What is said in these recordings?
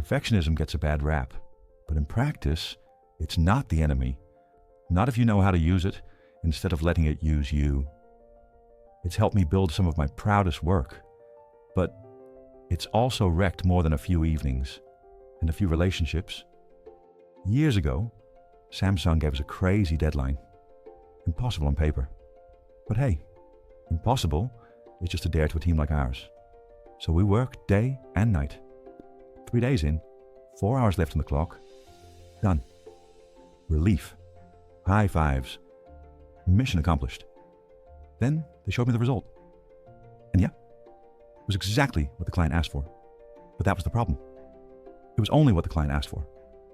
Perfectionism gets a bad rap, but in practice, it's not the enemy. Not if you know how to use it instead of letting it use you. It's helped me build some of my proudest work, but it's also wrecked more than a few evenings and a few relationships. Years ago, Samsung gave us a crazy deadline. Impossible on paper. But hey, impossible is just a dare to a team like ours. So we work day and night. 3 days in, 4 hours left on the clock. Done. Relief. High fives. Mission accomplished. Then they showed me the result. And yeah, it was exactly what the client asked for. But that was the problem. It was only what the client asked for.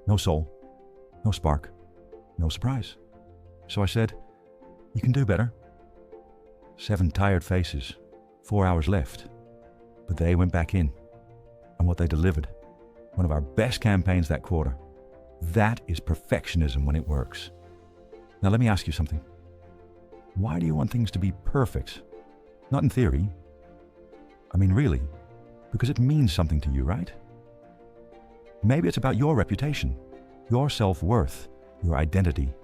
No soul, no spark, no surprise. So I said, you can do better. 7 tired faces, 4 hours left. But they went back in. And what they delivered, one of our best campaigns that quarter. That is perfectionism when it works. Now let me ask you something. Why do you want things to be perfect? Not in theory. I mean, really. Because it means something to you, right? Maybe it's about your reputation, your self-worth, your identity,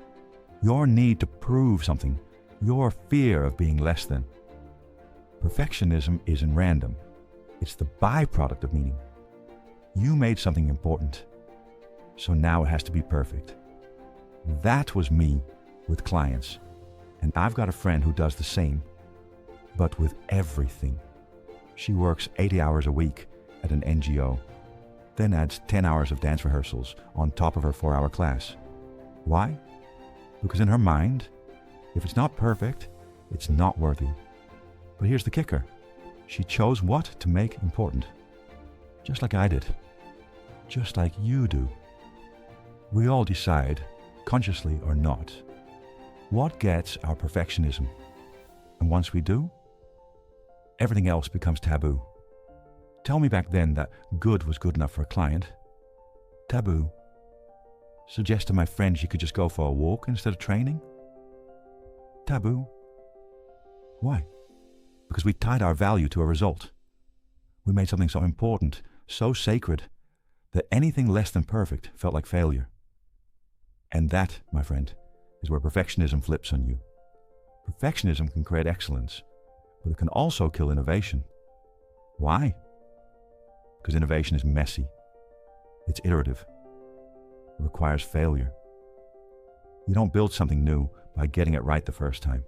your need to prove something, your fear of being less than. Perfectionism isn't random. It's the byproduct of meaning. You made something important, so now it has to be perfect. That was me with clients, and I've got a friend who does the same, but with everything. She works 80 hours a week at an NGO, then adds 10 hours of dance rehearsals on top of her 4-hour class. Why? Because in her mind, if it's not perfect, it's not worthy. But here's the kicker. She chose what to make important. Just like I did. Just like you do. We all decide, consciously or not, what gets our perfectionism. And once we do, everything else becomes taboo. Tell me back then that good was good enough for a client. Taboo. Suggest to my friend she could just go for a walk instead of training. Taboo. Why? Because we tied our value to a result. We made something so important, so sacred, that anything less than perfect felt like failure. And that, my friend, is where perfectionism flips on you. Perfectionism can create excellence, but it can also kill innovation. Why? Because innovation is messy. It's iterative. It requires failure. You don't build something new by getting it right the first time.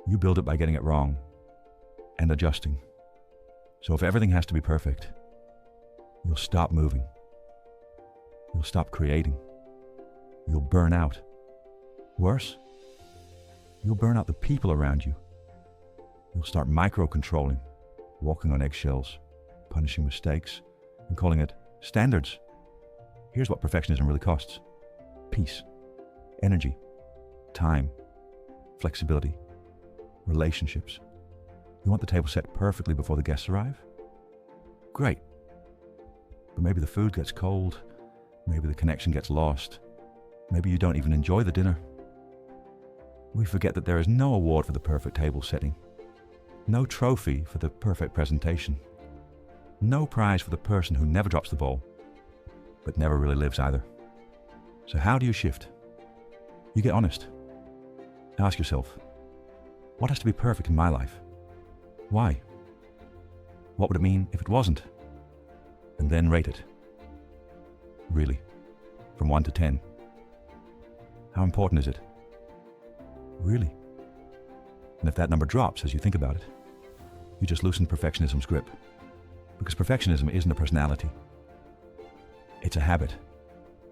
You build it by getting it wrong and adjusting. So if everything has to be perfect, you'll stop moving. You'll stop creating. You'll burn out. Worse, you'll burn out the people around you. You'll start micro-controlling, walking on eggshells, punishing mistakes, and calling it standards. Here's what perfectionism really costs. Peace, energy, time, flexibility, relationships. You want the table set perfectly before the guests arrive? Great. But maybe the food gets cold, maybe the connection gets lost, maybe you don't even enjoy the dinner. We forget that there is no award for the perfect table setting, no trophy for the perfect presentation, no prize for the person who never drops the ball, but never really lives either. So how do you shift? You get honest. Ask yourself, what has to be perfect in my life? Why? What would it mean if it wasn't? And then rate it. Really, from 1 to 10. How important is it? Really? And if that number drops as you think about it, you just loosen perfectionism's grip. Because perfectionism isn't a personality. It's a habit.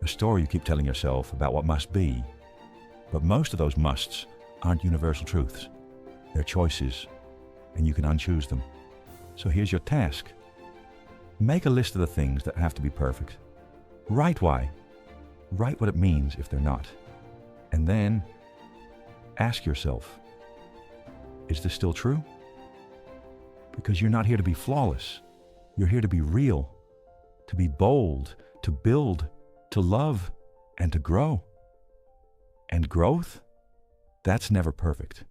A story you keep telling yourself about what must be. But most of those musts aren't universal truths. They're choices, and you can unchoose them. So here's your task. Make a list of the things that have to be perfect. Write why. Write what it means if they're not. And then ask yourself, is this still true? Because you're not here to be flawless. You're here to be real, to be bold, to build, to love, and to grow. And growth, that's never perfect.